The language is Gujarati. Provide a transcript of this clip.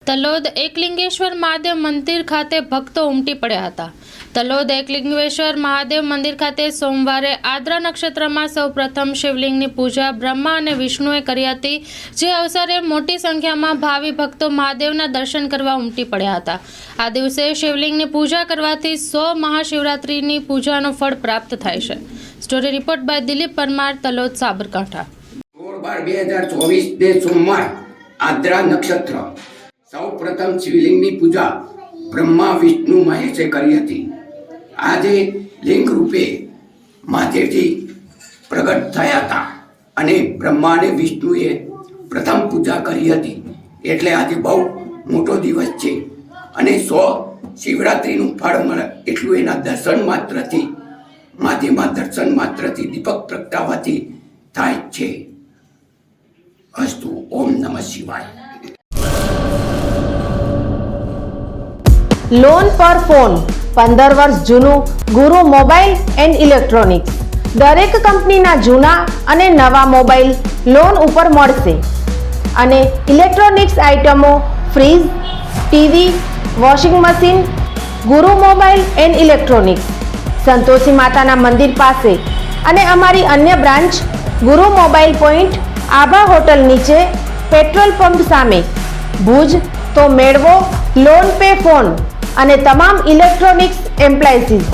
તલોદ એકલિંગેશ્વર મહાદેવ મંદિર ખાતે ભક્તો ઉમટી પડ્યા હતા। તલોદ એકલિંગેશ્વર મહાદેવ મંદિર ખાતે સોમવારે આદ્રા નક્ષત્રમાં સૌપ્રથમ શિવલિંગની પૂજા બ્રહ્મા અને વિષ્ણુએ કરી હતી, જે અવસરે મોટી સંખ્યામાં ભાવિ ભક્તો મહાદેવના દર્શન કરવા ઉમટી પડ્યા હતા। આ દિવસે શિવલિંગની પૂજા કરવાથી 100 મહાશિવરાત્રિની પૂજાનો ફળ પ્રાપ્ત થાય છે। Story report by Dilip Parmar, Talod, Sabarkantha. 16/12/2024 સોમવાર આદ્રા નક્ષત્ર સૌ પ્રથમ શિવલિંગની પૂજા બ્રહ્મા વિષ્ણુ મહેશે કરી હતી। આજે લિંગ રૂપે મહાદેવજી પ્રગટ થયા હતા અને બ્રહ્મા અને વિષ્ણુએ પ્રથમ પૂજા કરી હતી, એટલે આજે બહુ મોટો દિવસ છે અને 100 શિવરાત્રિનું ફળ મળે એટલું એના દર્શન માત્રથી, મહાદેવમાં દર્શન માત્રથી, દીપક પ્રગટાવવાથી થાય છે। અસ્તુ। ઓમ નમઃ શિવાય। લોન પર ફોન 15 વર્ષ જૂનું ગુરુ મોબાઈલ એન્ડ ઇલેક્ટ્રોનિક્સ। દરેક કંપનીના જૂના અને નવા મોબાઈલ લોન ઉપર મળશે અને ઇલેક્ટ્રોનિક્સ આઇટમો ફ્રીજ, ટીવી, વોશિંગ મશીન। ગુરુ મોબાઈલ એન્ડ ઇલેક્ટ્રોનિક્સ સંતોષી માતાના મંદિર પાસે અને અમારી અન્ય બ્રાન્ચ ગુરુ મોબાઈલ પોઈન્ટ આભા હોટલ નીચે, પેટ્રોલ પંપ સામે, ભુજ। તો મેળવો લોન પે ફોન અને તમામ ઇલેક્ટ્રોનિક્સ એપ્લાયન્સીસ।